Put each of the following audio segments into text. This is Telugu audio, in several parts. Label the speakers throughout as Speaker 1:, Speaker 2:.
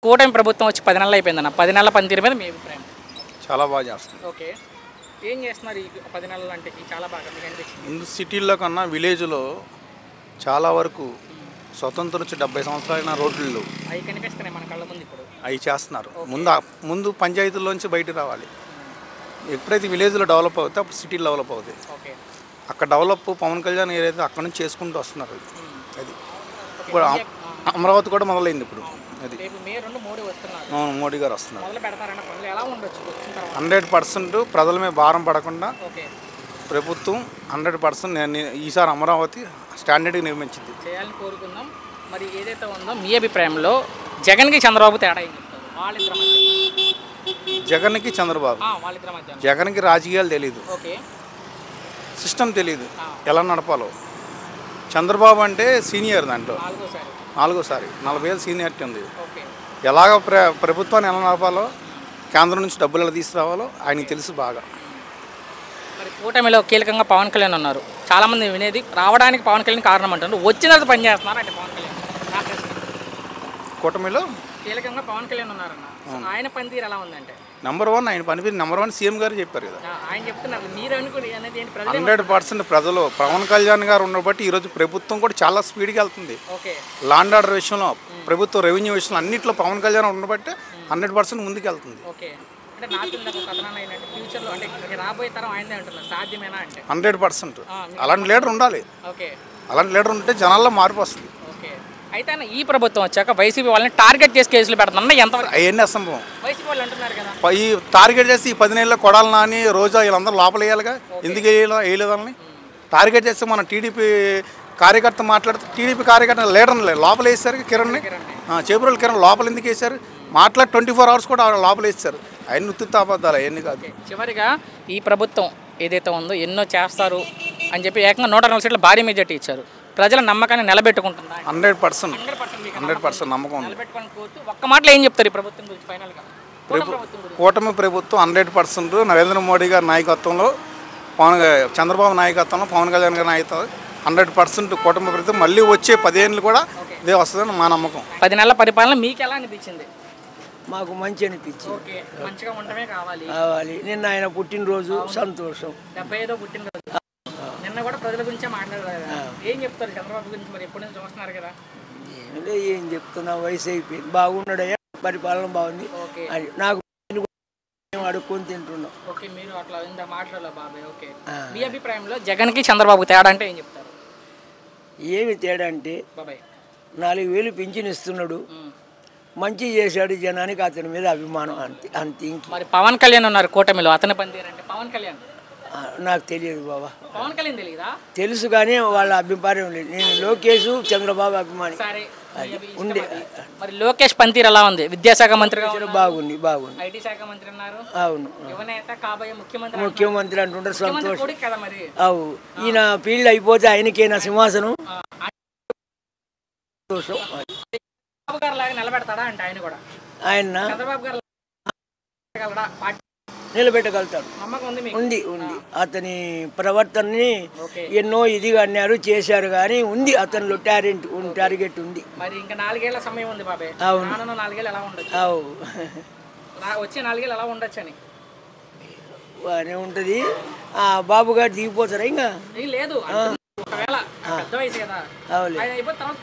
Speaker 1: కూటమి ప్రభుత్వం వచ్చి 10 నెలలు అయిపోయిందన్న. 10 నెలల పనితీరు మీద మీ అభిప్రాయం?
Speaker 2: చాలా బాగా చేస్తుంది.
Speaker 1: ఓకే, ఏం చేస్తున్నారు ఈ 10 నెలలు అంటే? చాలా బాగా మీకు అనిపించింది.
Speaker 2: ముందు సిటీల్లో కన్నా విలేజ్లో చాలా వరకు స్వతంత్రం వచ్చి 70 సంవత్సరాలైన రోడ్లు
Speaker 1: అవి కనిపిస్తున్నాయి మన కళ్ళ ముందు ఇప్పుడు.
Speaker 2: అవి చేస్తున్నారు. ముందు పంచాయతీల్లోంచి బయటకు రావాలి. ఎప్పుడైతే విలేజ్లో డెవలప్ అవుతే అప్పుడు సిటీ డెవలప్ అవుతాయి.
Speaker 1: ఓకే,
Speaker 2: అక్కడ డెవలప్ పవన్ కళ్యాణ్ ఏదైతే అక్కడ నుంచి చేసుకుంటూ వస్తున్నారు. అది ఇప్పుడు అమరావతి కూడా మొదలైంది ఇప్పుడు. అది
Speaker 1: మే 2 మోడీ వస్తున్నారు.
Speaker 2: అవును, మోడీ గారు వస్తున్నారు.
Speaker 1: మొదలు పెడతారన్న పనులు ఎలా ఉండొచ్చు వచ్చిన తర్వాత?
Speaker 2: 100% ప్రజల మీద భారం పడకుండా
Speaker 1: ఓకే,
Speaker 2: ప్రభుత్వం 100% ఈసారి అమరావతి స్టాండర్డ్గా నిర్మించింది
Speaker 1: చేయాలని కోరుకుందాం. మరి ఏదైతే ఉందో మీ అభిప్రాయంలో జగన్కి చంద్రబాబు తేడా ఏం చెప్తారు? వాళ్ళిద్దరి మధ్య,
Speaker 2: జగన్కి చంద్రబాబు,
Speaker 1: వాళ్ళిద్దరి మధ్య
Speaker 2: జగన్కి రాజకీయాలు తెలియదు,
Speaker 1: ఓకే,
Speaker 2: సిస్టమ్ తెలియదు ఎలా నడపాలో. చంద్రబాబు అంటే సీనియర్, దాంట్లో 4వ సారి 40 ఏళ్ళ సీనియారిటీ ఉంది.
Speaker 1: ఓకే,
Speaker 2: ఎలాగ ప్రభుత్వాన్ని ఎలా నడపాలో, కేంద్రం నుంచి డబ్బులు ఎలా తీసుకురావాలో ఆయనకి తెలుసు బాగా.
Speaker 1: మరి కూటమిలో కీలకంగా పవన్ కళ్యాణ్ ఉన్నారు. చాలామంది వినేది రావడానికి పవన్ కళ్యాణ్ కారణం అంటారు. వచ్చిన తర్వాత పని చేస్తున్నారు అంటే పవన్ కళ్యాణ్ నా ప్రశ్న.
Speaker 2: కూటమిలో
Speaker 1: కీలకంగా పవన్ కళ్యాణ్ ఉన్నారన్న, ఆయన పనితీరు ఎలా ఉందంటే?
Speaker 2: నెంబర్ 1 ఆయన పనితీరు నెంబర్ 1 సీఎం గారు చెప్పారు కదా.
Speaker 1: ఆయన చెప్తున్నారు, మీరు అనుకుని అనేది ఏంటి?
Speaker 2: 100% ప్రజలు పవన్ కళ్యాణ్ గారు ఉన్న బట్టి ఈరోజు ప్రభుత్వం కూడా చాలా స్పీడ్గా వెళ్తుంది.
Speaker 1: ఓకే,
Speaker 2: లాండ్ ఆర్డర్ విషయంలో, ప్రభుత్వ రెవెన్యూ విషయంలో అన్నింటిలో పవన్ కళ్యాణ్ ఉండబట్టి 100% ముందుకు వెళ్తుంది.
Speaker 1: ఓకే, అంటే నాకు ఒక కథనాలు అయినట్టు ఫ్యూచర్లో అంటే రాబోయే తరం ఆయనదే అంటున్నారు, సాధ్యమేనా అంటే?
Speaker 2: 100% అలాంటి లీడర్ ఉండాలి.
Speaker 1: ఓకే,
Speaker 2: అలాంటి లీడర్ ఉంటే జనాల్లో మార్పు వస్తుంది.
Speaker 1: ఓకే, అయితే ఈ ప్రభుత్వం వచ్చాక వైసీపీ వాళ్ళని టార్గెట్ చేసి కేసులు పెడుతున్నా ఎంతవరకు?
Speaker 2: అవన్నీ అసంభవం.
Speaker 1: వైసీపీ వాళ్ళు అంటున్నారు కదా,
Speaker 2: ఈ టార్గెట్ చేసి ఈ 10 నెలల్లో కొడాలి నాని, రోజా వీళ్ళందరూ లోపల వేయాలిగా. ఎందుకు వేయలేదని టార్గెట్ చేస్తే మన టీడీపీ కార్యకర్త మాట్లాడుతూ టీడీపీ కార్యకర్త లీడర్ని లోపల వేసారు. కిరణ్ని, చేపురోలు కిరణ్ లోపల ఎందుకు వేశారు? 24 hours కూడా లోపల వేస్తారు. ఆయన ఉత్తుత్త అబద్ధాలు అవన్నీ కాదు.
Speaker 1: చివరిగా ఈ ప్రభుత్వం ఏదైతే ఉందో ఎన్నో చేస్తారు అని చెప్పి ఏకంగా 140 సీట్ల భారీ మెజార్టీ ఇచ్చారు. ప్రజల నమ్మకాన్ని నిలబెట్టుకుంటుందా?
Speaker 2: 100% నమ్మకం ఉంది.
Speaker 1: ఒక్క మాటలో ఏం చెప్తారు ఈ ప్రభుత్వం గురించి ఫైనల్గా?
Speaker 2: కూటమి ప్రభుత్వం 100% నరేంద్ర మోడీ గారి నాయకత్వంలో, చంద్రబాబు నాయకత్వంలో, పవన్ కళ్యాణ్ గారి నాయకత్వం 100% కూటమి ప్రభుత్వం మళ్ళీ వచ్చే 10 ఏళ్ళు కూడా ఇదే వస్తుందని మా నమ్మకం.
Speaker 1: 10 నెలల పరిపాలన మీకు ఎలా అనిపించింది?
Speaker 3: మాకు మంచి అనిపించింది.
Speaker 1: ఓకే, మంచిగా ఉండటమే కావాలి.
Speaker 3: నిన్న ఆయన పుట్టినరోజు, సంతోషం.
Speaker 1: 75వ పుట్టినరోజు. నిన్న కూడా ప్రజల గురించే మాట్లాడారు కదా, ఏం చెప్తారు చంద్రబాబు గురించి? మరి ఎప్పుడు నుంచి చూస్తున్నారు కదా.
Speaker 3: ఏం చెప్తున్నా, వయసు అయిపోయింది. బాగున్నాడయ్యా, పరిపాలన బాగుంది అని నాకు అడుక్కొని తింటున్నాం.
Speaker 1: ఓకే, మీరు అట్లా ఇంత మాట్లాడాలి బాబాయ్. ఓకే, మీ అభిప్రాయంలో జగన్కి చంద్రబాబు తేడా అంటే ఏం చెప్తారు?
Speaker 3: ఏమి తేడా అంటే
Speaker 1: బాబాయ్
Speaker 3: 4,000 పింఛన్ ఇస్తున్నాడు, మంచి చేశాడు, జనానికి అతని మీద అభిమానం, అంతే అంతే.
Speaker 1: మరి పవన్ కళ్యాణ్ ఉన్నారు కూటమిలో, అతని పనితీరంటే పవన్ కళ్యాణ్
Speaker 3: నాకు తెలియదు బాబా.
Speaker 1: పవన్ కళ్యాణ్ తెలియదా?
Speaker 3: తెలుసు కానీ వాళ్ళ అభిప్రాయం లేదు. నేను లోకేష్, చంద్రబాబు అభిమాని ఉండే.
Speaker 1: మరి లోకేష్ పనితీరు ఎలా ఉంది? విద్యాశాఖ మంత్రి
Speaker 3: బాగుంది.
Speaker 1: ఐటీ శాఖ మంత్రి అన్నారు.
Speaker 3: అవును,
Speaker 1: యువనేత కాబోయే
Speaker 3: ముఖ్యమంత్రి అంటుంటారు. సంతోషం.
Speaker 1: మరి
Speaker 3: అవు ఈయన ఫీల్డ్ అయిపోతే ఆయనకేనా సింహాసనం. సంతోషం.
Speaker 1: చంద్రబాబు గారు లాగా నిలబెడతాడా అంటే ఆయన కూడా?
Speaker 3: ఆయన
Speaker 1: చంద్రబాబు గారు
Speaker 3: నిలబెట్టగలుగుతాడు. ఉంది. అతని ప్రవర్తనని ఎన్నో ఇదిగా అన్నారు, చేశారు కానీ ఉంది అతనిలో టార్గెట్ ఉంది.
Speaker 1: మరి ఇంకా 4 ఏళ్ల సమయం ఉంది బాబాయ్.
Speaker 3: అవును,
Speaker 1: 4 ఏళ్ళు ఎలా ఉండొచ్చు? వచ్చే 4 ఏళ్ళు ఎలా ఉండొచ్చు అని
Speaker 3: బాగానే ఉంటుంది. బాబు గారు దిగిపోతారా? ఇంకా
Speaker 1: లేదు, ఒకవేళ పెద్ద వయసు కదా,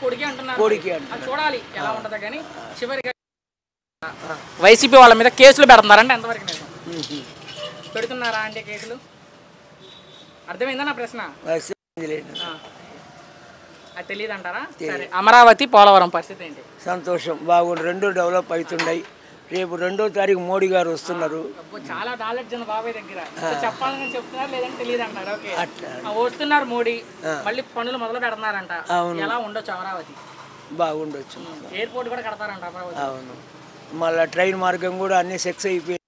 Speaker 1: కొడుకే అంటున్నారు. చూడాలి ఎలా ఉంటుందో. కానీ చివరిగా వైసీపీ వాళ్ళ మీద కేసులు పెడుతున్నారంటే ఎంతవరకు నిజం? పెడుతున్నారా అంటే కేసులు? అర్థమైందా నా ప్రశ్న? అది తెలియదు అంటారా? సరే, అమరావతి పోలవరం పరిస్థితి ఏంటి?
Speaker 3: సంతోషం, బాగుంది. 2 డెవలప్ అవుతున్నాయి. రేపు 2వ తారీఖు మోడీ గారు వస్తున్నారు.
Speaker 1: చాలా నాలెడ్జ్ ఉంది బాబాయ్ దగ్గర. చెప్పాలని చెప్తున్నారు, లేదంటే తెలియదు అంటారు. ఓకే, వస్తున్నారు మోడీ, మళ్ళీ పనులు మొదలు పెడుతున్నారంట. ఎలా ఉండొచ్చు అమరావతి?
Speaker 3: బాగుండొచ్చు.
Speaker 1: ఎయిర్పోర్ట్ కూడా కడతారంట అమరావతి.
Speaker 3: అవును, మళ్ళీ ట్రైన్ మార్గం కూడా అన్ని సెక్స్ అయిపోయి,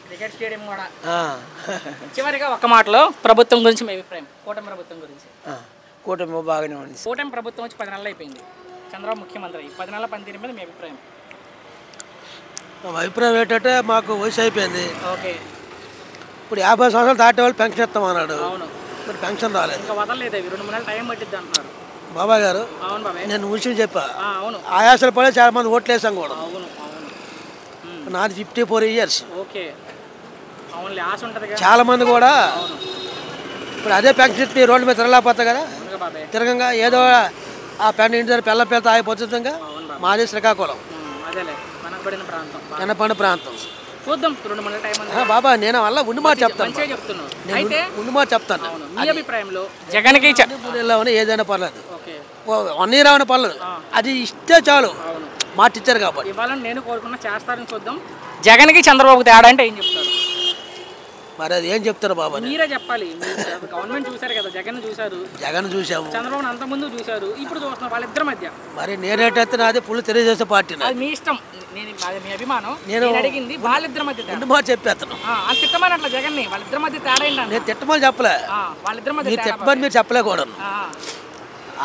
Speaker 1: క్రికెట్ స్టేడియం కూడా. చివరిగా ఒక మాటలో ప్రభుత్వం గురించి మీ అభిప్రాయం? కూటమి ప్రభుత్వం గురించి.
Speaker 3: కూటమి బాగానే ఉంది.
Speaker 1: కూటమి ప్రభుత్వం వచ్చి 10 నెలలు అయిపోయింది. చంద్రబాబు ముఖ్యమంత్రి. 10 నెలల పనితీరు మీద మీ అభిప్రాయం?
Speaker 4: అభిప్రాయం ఏంటంటే మాకు వయసు అయిపోయింది.
Speaker 1: ఓకే,
Speaker 4: ఇప్పుడు 50 సంవత్సరాలు దాటే వాళ్ళు పెన్షన్ ఇస్తామన్నాడు.
Speaker 1: అవును,
Speaker 4: మరి పెన్షన్ రాలేదు.
Speaker 1: ఇంకా వదలలేదు. 2-3 నెలలు టైం పట్టిద్ది అంటున్నారు.
Speaker 4: బాబా గారు
Speaker 1: అవును బాబాయ్.
Speaker 4: నేను విషయం చెప్పా
Speaker 1: అవును
Speaker 4: ఆయాసలు పడే చాలా మంది ఓట్లు వేసాం కూడా.
Speaker 1: అవును అవును.
Speaker 4: నాది 54 years.
Speaker 1: ఓకే అవునులే, ఆశ ఉంటుంది
Speaker 4: చాలా మంది కూడా ఇప్పుడు అదే పెన్షన్ రోడ్ల మీద తిరగలేకపోతా కదా,
Speaker 1: బాబాయ్.
Speaker 4: తిరగంగా ఏదో ఆ పెన్ ఇంటి దగ్గర పిల్ల పిల్లతో ఆగిపోతుందిగా. మాది శ్రీకాకుళం
Speaker 1: అదేలే మనకు పడిన ప్రాంతం,
Speaker 4: కనపండి ప్రాంతం.
Speaker 1: చూద్దాం 2 మంది టైం ఉంది.
Speaker 4: బాబా నేను వల్ల ఉండి మాట చెప్తాను,
Speaker 1: మంచిగా చెప్తున్నావు.
Speaker 4: నేను
Speaker 1: అయితే
Speaker 4: ఉండి మాట చెప్తాను.
Speaker 1: మీ అభిప్రాయంలో జగన్కి
Speaker 4: ఏదైనా పర్లేదు,
Speaker 1: ఓకే
Speaker 4: 1 year అవన పర్లేదు, అది ఇస్తే చాలు. మాట ఇచ్చారు కాబట్టి
Speaker 1: ఇవ్వాలని నేను కోరుకున్నా, చేస్తారని చూద్దాం. జగన్కి చంద్రబాబు తేడా అంటే ఏం చెప్తారు?
Speaker 4: మరి అది ఏం చెప్తారు బాబా?
Speaker 1: మీరే చెప్పాలి. గవర్నమెంట్ చూసారు కదా, జగన్ చూసారు,
Speaker 4: జగన్ చూసాము,
Speaker 1: చంద్రబాబు అంత ముందు చూసారు, ఇప్పుడు చూస్తున్నారు వాళ్ళిద్దరి మధ్య.
Speaker 4: మరి నేనేటైతే నాది ఫుల్ తెలుగుదేశం పార్టీ.
Speaker 1: అది మీ ఇష్టం, అది మీ అభిమానం. నేను అడిగింది వాళ్ళిద్దరి మధ్య తేడా.
Speaker 4: మాట చెప్పేస్తాను.
Speaker 1: అది తిట్టమని అట్లా జగన్ ని వాళ్ళిద్దరి మధ్య తేడా ఏంటంటే
Speaker 4: నేను తిట్టమని చెప్పలే,
Speaker 1: వాళ్ళిద్దరి మధ్య
Speaker 4: మీరు తిట్టమని మీరు చెప్పలేకూడదు.
Speaker 1: ఆ,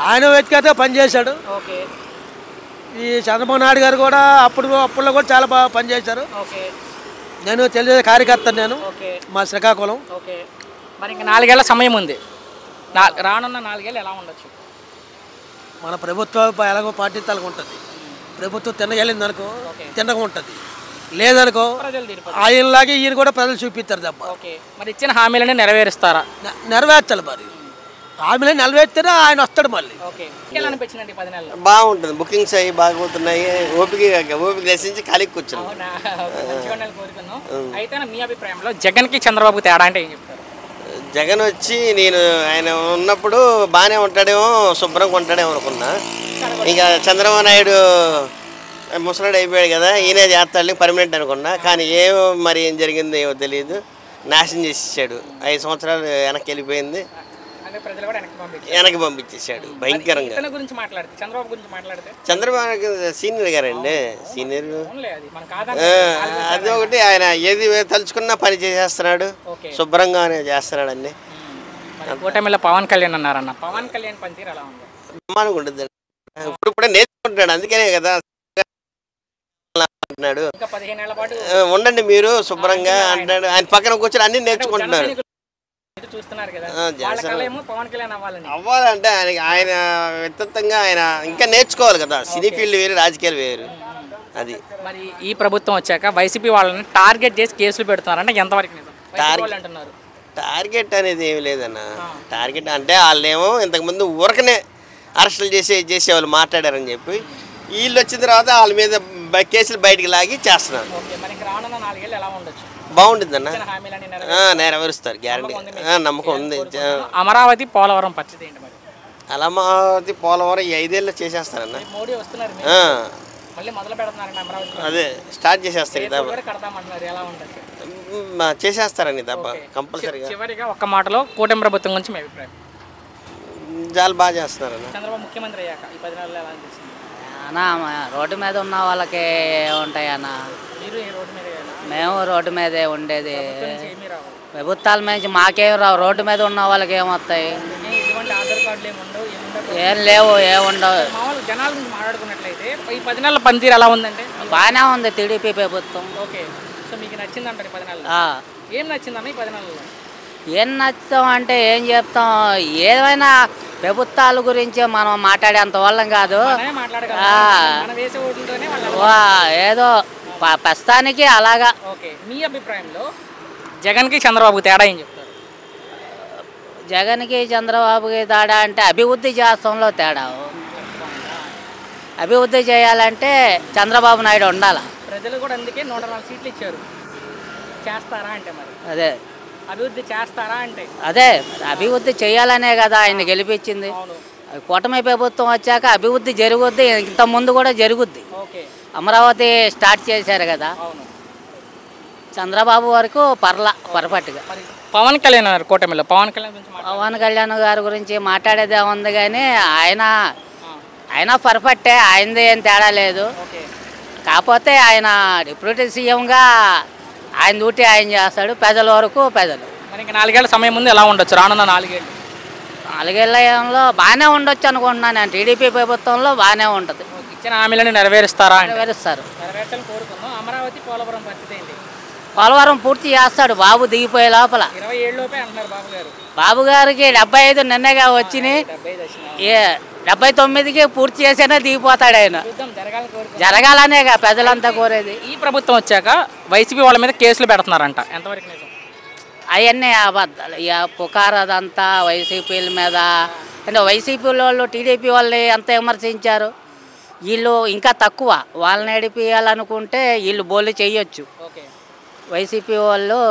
Speaker 4: ఆయన వ్యక్తిగత పనిచేశాడు.
Speaker 1: ఓకే
Speaker 4: ఈ చంద్రబాబు నాయుడు గారు కూడా అప్పుల్లో కూడా చాలా బాగా పనిచేశారు.
Speaker 1: ఓకే
Speaker 4: నేను తెలుగుదేశం కార్యకర్తను. నేను
Speaker 1: ఓకే
Speaker 4: మా శ్రీకాకుళం.
Speaker 1: ఓకే మరి ఇంకా 4 ఏళ్ల సమయం ఉంది. రానున్న 4 ఏళ్ళు ఎలా ఉండొచ్చు?
Speaker 4: మన ప్రభుత్వం ఎలాగో పార్టీ తలకు ఉంటుంది. ప్రభుత్వం తినగలింది అనుకో తినగా ఉంటుంది, లేదనుకో
Speaker 1: ప్రజలు తీర్పు.
Speaker 4: ఆయనలాగే ఈయన కూడా ప్రజలు చూపిస్తారు తప్ప.
Speaker 1: ఓకే మరి ఇచ్చిన హామీలని నెరవేరుస్తారా?
Speaker 4: నెరవేర్చాలి. మరి హామీలు నెరవేర్తేనే ఆయన వస్తాడు మళ్ళీ.
Speaker 1: ఓకే ఎలా అనిపించిందండి 10 నెలలు?
Speaker 5: బాగుంటుంది, బుకింగ్స్ అయ్యి బాగుపోతున్నాయి. ఓపిక దర్శించి ఖాళీకి కూర్చున్నాం.
Speaker 1: అవునా, మంచిగా ఉండాలని కోరుకున్నాం. అయితే మీ అభిప్రాయంలో జగన్కి చంద్రబాబు తేడా అంటే ఏం చెప్తారు?
Speaker 5: జగన్ వచ్చి నేను ఆయన ఉన్నప్పుడు బాగానే ఉంటాడేమో, శుభ్రంగా ఉంటాడేమో అనుకున్నా. ఇక చంద్రబాబు నాయుడు ముసలాడు అయిపోయాడు కదా, ఈయనే చేస్తాడు పర్మనెంట్ అనుకున్నా. కానీ మరి ఏం జరిగిందో ఏమో తెలియదు, నాశనం చేసేసాడు. 5 సంవత్సరాలు వెనక్కి వెళ్ళిపోయింది, వెనక్కి పంపించేసాడు భయంకరంగా.
Speaker 1: చంద్రబాబు గురించి మాట్లాడితే
Speaker 5: చంద్రబాబు సీనియర్ గారండి, సీనియర్. అది ఒకటి, ఆయన ఏది తలుచుకున్నా పని చేసేస్తున్నాడు, శుభ్రంగానే చేస్తున్నాడు అన్ని.
Speaker 1: కూటమిలో పవన్ కళ్యాణ్ అన్నారన్న, పవన్ కళ్యాణ్ పనితీరు ఎలా ఉంది?
Speaker 5: బ్రహ్మాండంగా ఉంటుంది. ఇప్పుడు కూడా నేర్చుకుంటున్నాడు, అందుకనే కదా అంటున్నాడు ఉండండి మీరు శుభ్రంగా అంటున్నాడు. ఆయన పక్కన కూర్చొని అన్ని నేర్చుకుంటున్నారు. అవ్వాలంటే ఆయన వ్యక్తిగతంగా ఆయన ఇంకా నేర్చుకోవాలి కదా. సినీ ఫీల్డ్ వేరు, రాజకీయాలు వేరు. అది
Speaker 1: మరి ఈ ప్రభుత్వం వచ్చాక వైసీపీ వాళ్ళని టార్గెట్ చేసి కేసులు పెడుతున్నారంటే ఎంతవరకు అంటున్నారు?
Speaker 5: టార్గెట్ అనేది ఏమి లేదన్న. టార్గెట్ అంటే వాళ్ళేమో ఇంతకుముందు ఊరకనే అరెస్టులు చేసేవాళ్ళు మాట్లాడారని చెప్పి, వీళ్ళు వచ్చిన తర్వాత వాళ్ళ మీద కేసులు బయటికి లాగి చేస్తున్నారు. బాగుంటుంది అన్న, నెరవేరుస్తారు గ్యారంటీ, నమ్మకం ఉంది.
Speaker 1: అమరావతి పోలవరం పరిస్థితి ఏంటి మరి?
Speaker 5: అమరావతి పోలవరం 5 ఏళ్ళు చేసేస్తారన్న. అదే స్టార్ట్ చేసేస్తారు, చేసేస్తారని తప్ప కంపల్సరీగా.
Speaker 1: చివరిగా ఒక్క మాటలో కూటమి ప్రభుత్వం గురించి మీ అభిప్రాయం?
Speaker 5: చాలా బాగా చేస్తున్నారన్న.
Speaker 1: చంద్రబాబు ముఖ్యమంత్రి అయ్యాక ఈ 10 నెలలు ఎలా అనిపిస్తుంది
Speaker 6: అన్న? రోడ్డు మీద ఉన్న వాళ్ళకి ఉంటాయి అన్న,
Speaker 1: మీరు ఈ రోడ్డు మీద?
Speaker 6: మేము రోడ్డు మీదే ఉండేది. ప్రభుత్వాల నుంచి మాకేం రావు, రోడ్డు మీద ఉన్న వాళ్ళకి ఏమొస్తాయి? ఏం లేవు, ఏముండవు.
Speaker 1: జనాల గురించి మాట్లాడుకున్నట్లయితే ఈ 10 నెలల పనితీరు ఎలా ఉందంటే?
Speaker 6: బాగానే ఉంది టీడీపీ ప్రభుత్వం.
Speaker 1: ఓకే, సో మీకు నచ్చిందంటారు 10 నెలలు? ఏం నచ్చిందన్న ఈ 10 నెలల్లో?
Speaker 6: ఏం నచ్చుతాం అంటే ఏం చెప్తాం, ఏమైనా ప్రభుత్వాల గురించి మనం మాట్లాడేంత వాళ్ళం కాదు. ఏదో ప్రస్తుతానికి అలాగా.
Speaker 1: ఓకే, మీ అభిప్రాయంలో జగన్కి చంద్రబాబు తేడా ఏం చెప్తారు?
Speaker 6: జగన్కి చంద్రబాబుకి తేడా అంటే అభివృద్ధి చేస్తాంలో తేడా. అభివృద్ధి చేయాలంటే చంద్రబాబు నాయుడు ఉండాలి.
Speaker 1: ప్రజలు కూడా అందుకే 104 సీట్లు ఇచ్చారు. చేస్తారా అంటే మరి?
Speaker 6: అదే
Speaker 1: అభివృద్ధి చేస్తారా అంటే
Speaker 6: అదే అభివృద్ధి చేయాలనే కదా ఆయన గెలిపించింది. కూటమి ప్రభుత్వం వచ్చాక అభివృద్ధి జరుగుద్ది, ఇంత ముందు కూడా జరుగుద్ది. అమరావతి స్టార్ట్ చేశారు కదా, చంద్రబాబు వరకు పర్ఫెక్ట్గా.
Speaker 1: పవన్ కళ్యాణ్ గారు కూటమిలో
Speaker 6: పవన్ కళ్యాణ్ గారి గురించి మాట్లాడేదే ఉంది, కానీ ఆయన పర్ఫెక్టే, ఆయనది ఏం తేడా లేదు. కాకపోతే ఆయన డిప్యూటీ సీఎంగా ఆయన డ్యూటీ ఆయన చేస్తాడు, ప్రజల వరకు ప్రజలు.
Speaker 1: మరి ఇంకా 4 ఏళ్ల సమయం ముందు ఎలా ఉండొచ్చు? రానున్న 4 ఏళ్ళు
Speaker 6: 4 ఏళ్ళలో బాగానే ఉండొచ్చు అనుకుంటున్నాను నేను. టీడీపీ ప్రభుత్వంలో బాగానే ఉంటుంది.
Speaker 1: ఇచ్చిన హామీలను నెరవేరుస్తారా?
Speaker 6: నెరవేరుస్తారు.
Speaker 1: అమరావతి పోలవరం పరిస్థితి ఏంటి?
Speaker 6: పోలవరం పూర్తి చేస్తాడు బాబు దిగిపోయే లోపల.
Speaker 1: 27 లోపే అంటున్నారు బాబు గారు.
Speaker 6: బాబు గారికి 75 నిన్నగా వచ్చినాయి. 79కి పూర్తి చేసేనే దిగిపోతాడు ఆయన. జరగాలనేగా ప్రజలంతా కోరేది.
Speaker 1: ఈ ప్రభుత్వం వచ్చాక వైసీపీ వాళ్ళ మీద కేసులు పెడుతున్నారంట, ఎంతవరకు నిజం?
Speaker 6: అవన్నీ అబద్ధాలు. ఇక పుకారు అదంతా వైసీపీల మీద. అంటే వైసీపీ వాళ్ళు టీడీపీ వాళ్ళు ఎంత విమర్శించారు, వీళ్ళు ఇంకా తక్కువ. వాళ్ళని నడిపియాలనుకుంటే వీళ్ళు బోలు చేయొచ్చు. వైసీపీ వాళ్ళు.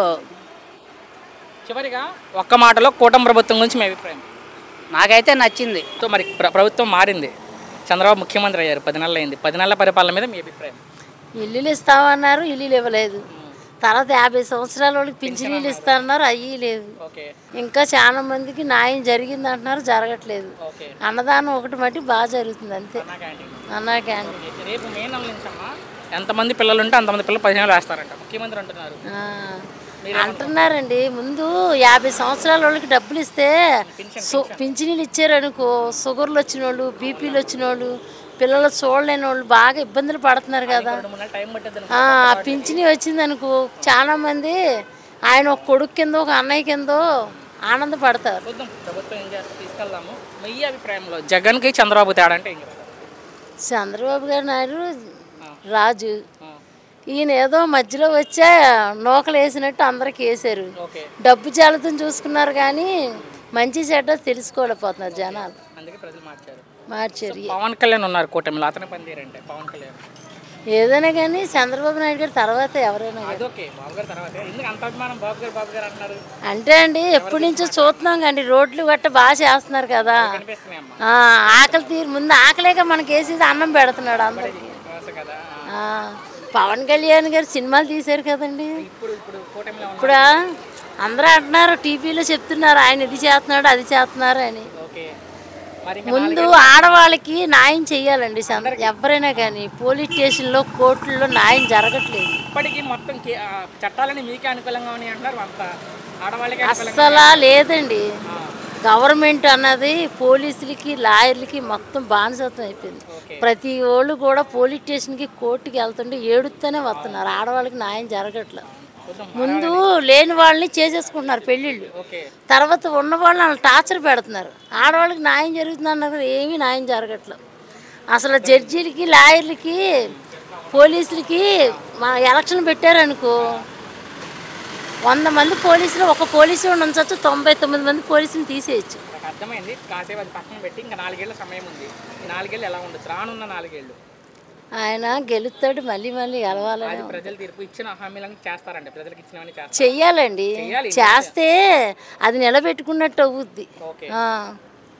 Speaker 1: చివరిగా ఒక్క మాటలో కూటమి ప్రభుత్వం గురించి మీ అభిప్రాయం?
Speaker 6: నాకైతే నచ్చింది.
Speaker 1: సో మరి ప్రభుత్వం మారింది, చంద్రబాబు ముఖ్యమంత్రి అయ్యారు, 10 నెలలు అయింది. 10 నెలల పరిపాలన మీద మీ అభిప్రాయం?
Speaker 7: ఇల్లులు ఇస్తామన్నారు, ఇల్లులు ఇవ్వలేదు. తర్వాత 50 సంవత్సరాల వాళ్ళకి పింఛనీళ్ళు ఇస్తారన్నారు, అయ్యి లేదు. ఇంకా చాలా మందికి న్యాయం జరిగింది అంటున్నారు, జరగట్లేదు. అన్నదానం ఒకటి మట్టి బాగా జరుగుతుంది అంతే. అన్నా క్యాంటీన్
Speaker 1: రేపు మే 4 నుంచి అమ్మా ఎంతమంది పిల్లలు ఉంటే అంతమంది పిల్లలు 15 వేస్తారంట, ముఖ్యమంత్రి అంటున్నారు.
Speaker 7: అంటున్నారండి. ముందు 50 సంవత్సరాల వాళ్ళకి డబ్బులు ఇస్తే పింఛనీళ్ళు ఇచ్చారనుకో, షుగర్లు వచ్చిన వాళ్ళు, బీపీలు వచ్చిన వాళ్ళు, పిల్లలు చూడలేని వాళ్ళు బాగా ఇబ్బందులు పడుతున్నారు కదా. పింఛనీ వచ్చిందనుకో చాలా మంది ఆయన ఒక కొడుకు కింద ఒక అన్నయ్య కిందో ఆనందపడతారు.
Speaker 1: ప్రభుత్వం ఏం చేస్తే తీసుకెళ్దాము. మీ అభిప్రాయంలో జగన్కి చంద్రబాబు తేడా అంటే?
Speaker 7: చంద్రబాబు గారు నాయుడు రాజు, ఈయన ఏదో మధ్యలో వచ్చే నూకలు వేసినట్టు అందరికి వేసారు. డబ్బు జాలతో చూసుకున్నారు కానీ మంచి చెడ్డ తెలుసుకోలేకపోతున్నారు జనాలు. మార్చారు.
Speaker 1: పవన్ కళ్యాణ్ ఉన్నారు కూటమిలో, అతని పనితీరంటే పవన్ కళ్యాణ్
Speaker 7: ఏదైనా కానీ చంద్రబాబు నాయుడు గారి తర్వాత ఎవరైనా అంటే అండి ఎప్పటి నుంచో చూస్తున్నాం కండి. రోడ్లు గట్ట బాగా చేస్తున్నారు కదా. ఆకలి తీరు ముందు ఆకలేక మనకి వేసేది అన్నం పెడుతున్నాడు అందరికి. పవన్ కళ్యాణ్ గారు సినిమాలు తీశారు కదండి. ఇప్పుడు అందరూ అంటున్నారు, టీవీలో చెప్తున్నారు ఆయన ఇది చేస్తున్నాడు అది చేస్తున్నారు అని. ముందు ఆడవాళ్ళకి న్యాయం చెయ్యాలండి ఎవరైనా కానీ. పోలీస్ స్టేషన్లో కోర్టుల్లో న్యాయం జరగట్లేదు
Speaker 1: ఇప్పటికీ. మొత్తం చట్టాలని మీకే అనుకూలంగా ఉన్నాయి అంటారు,
Speaker 7: అస్సలా లేదండి. గవర్నమెంట్ అన్నది పోలీసులకి లాయర్లకి మొత్తం బానిసత్వం అయిపోయింది. ప్రతి వాళ్ళు కూడా పోలీస్ స్టేషన్కి కోర్టుకి వెళ్తుంటే ఏడుస్తూనే వస్తున్నారు. ఆడవాళ్ళకి న్యాయం జరగట్లేదు. ముందు లేని వాళ్ళని చేసేసుకుంటున్నారు పెళ్ళిళ్ళు, తర్వాత ఉన్న వాళ్ళని టార్చర్ పెడుతున్నారు. ఆడవాళ్ళకి న్యాయం జరుగుతుంది అన్నారు, ఏమీ న్యాయం జరగట్లేదు. అసలు జడ్జీలకి లాయర్లకి పోలీసులకి మా ఎలక్షన్ పెట్టారనుకో 100 మంది పోలీసులు ఒక పోలీసు ఉంచవచ్చు, 99 మంది పోలీసులు తీసేయచ్చు.
Speaker 1: అర్థమైంది. కాసేపు అది పక్కన పెట్టి ఇంకా 4 ఏళ్ళ సమయం ఉంది. ఈ 4 ఏళ్ళు ఎలా ఉండొచ్చు? రానున్న 4 ఏళ్ళు
Speaker 7: ఆయన గెలుస్తాడు, మళ్ళీ మళ్ళీ గెలవాలని.
Speaker 1: ప్రజలు తీర్పు ఇచ్చిన హామీలను చేస్తారండి, ప్రజలకు ఇచ్చినవన్నీ
Speaker 7: చెయ్యాలండి. చేస్తే అది నిలబెట్టుకున్నట్టు అవుద్ది.